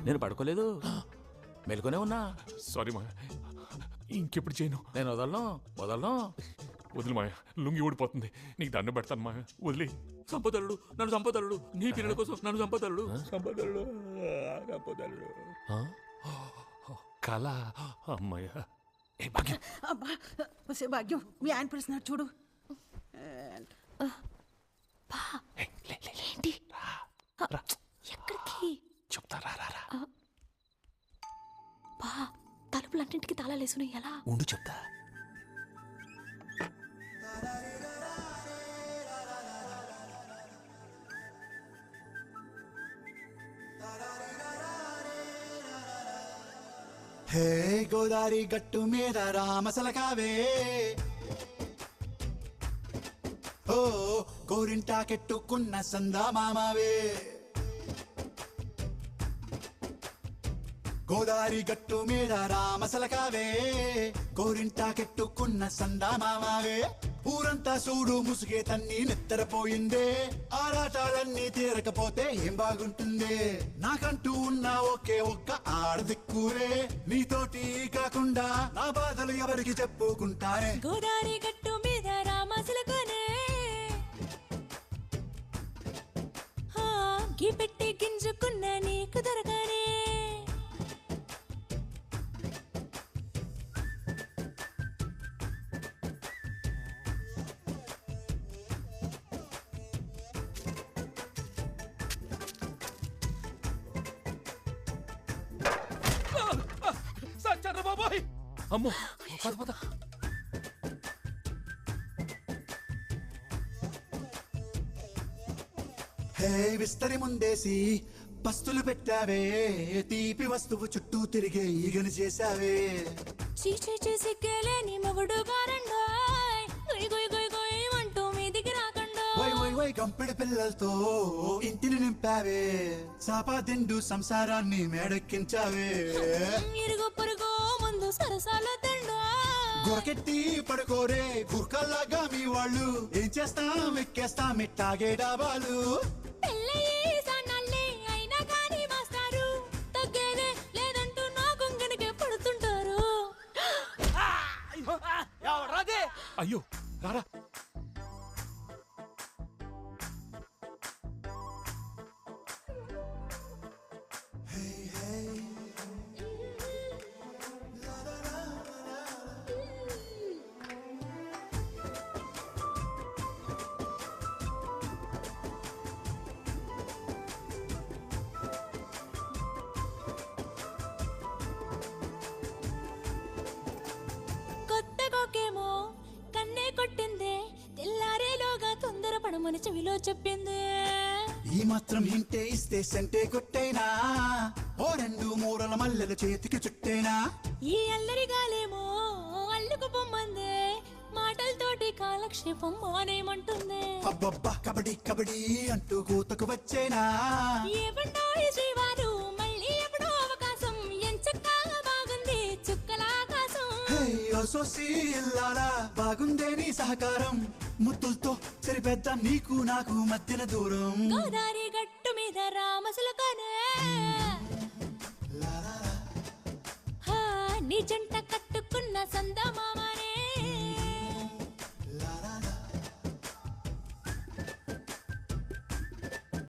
నేను పడుకోలేదు, మెలుకునే ఉన్నా. సారీ మాయ, ఇంకెప్పుడు చేయను. నేను వదలను వదలను. వదిలి మాయ, లుంగి ఊడిపోతుంది. నీకు దండం పెడతాను మాయ, వదిలి. సంపదలుడు నన్ను సంపదలుడు, నీ పిల్లల కోసం నన్ను సంపదలుడు. సంపదలుడు సంపదలుడు. కళ అమ్మాయ. అబ్బా భాగ్యం, మీ ఆయన పిలుస్తున్నాడు చూడు. ఏంటి ఎక్కడికి చెప్తారా? బా తలుపులన్నింటికి తాళాలేసుకుని ఎలా ఉండు చెప్తా. హే గోదారి గట్టు మీద రామసలకావే, ఓ గోరింటాకెట్టుకున్న సందా మామావే. గోదారి గట్టు మీద రామసలకావే, గోరింటాకెట్టుకున్న సందా మామావే. ఊరంతా చూడు ముసుగే తన్ని నిద్రపోయిందే, ఆరాటాలన్నీ తీరకపోతే ఏం బాగుంటుందే. నాకంటూ ఉన్న ఒకే ఒక్క ఆడదిక్కురే, నీతోటి కాకుండా నా బాధలు ఎవరికి చెప్పుకుంటారే. గోదారి గట్టు మీద రామసలకనే గీ పెట్టి గింజుకున్న నీకు దొరకనే. బాబాయ్ అమ్మో, పద పద. హే విస్తరి ముందేసి పస్తులు పెట్టావే, తీపి వస్తువు చుట్టూ తిరిగే ఈగను చేశావే. చీచీ చేసి కేలేని మగుడు గారండాయ్, గొయ్ గొయ్ గొయ్ గొయ్ అంటూ మీదికి రాకండా. వై వై వై గంపెడి పిల్లలతో ఇంటిని నింపావే, సాపాదిండు సంసారాన్ని మేడెక్కించావే. ఇరుగు పొరుగు ముందు సరసాల తండా, గురకెట్టి పడుకోరే గుర్కల్లాగా మీ వాళ్ళు. ఏం చేస్తాం ఎక్కేస్తాం ఇట్టాగే డాబాలు. పెళ్ళయి సన్నాళ్ళే అయినా కానీ మాస్తారు, తగ్గేదే లేదంటూ నా కొంగనికే పడుతుంటారు. అయ్యో రారా. కొత్తగోకేమో కన్నే కొట్టిందే, తెల్లారేలోగా తొందరపడమని చెవిలో చెప్పింది. ఈ మాత్రం హింటే ఇస్తే సెంటే కొట్టేనా, ఓ రెండు మూరల మల్లెల చేతికి చుట్టేనా. ఈ అల్లరి గాలేమో అల్లుకు పొమ్మందే, మాటలతోటి కాలక్షేపం మానేమంటుంది. అబ్బబ్బా కబడ్డీ కబడ్డీ అంటూ కూతకు వచ్చేనా. ఏమంటో ఈ శ్రీవారు మళ్ళీ ఎప్పుడో అవకాశం, ఎంచక్కా బాగుంది చుక్కల ఆకాశం. సోసి ఇల్లాలా బాగుందే నీ సహకారం, ముద్దులతో సరిపెద్ద నీకు నాకు మధ్యన దూరం. గోదారి గట్టు మీద రామసులకనే నీ జంట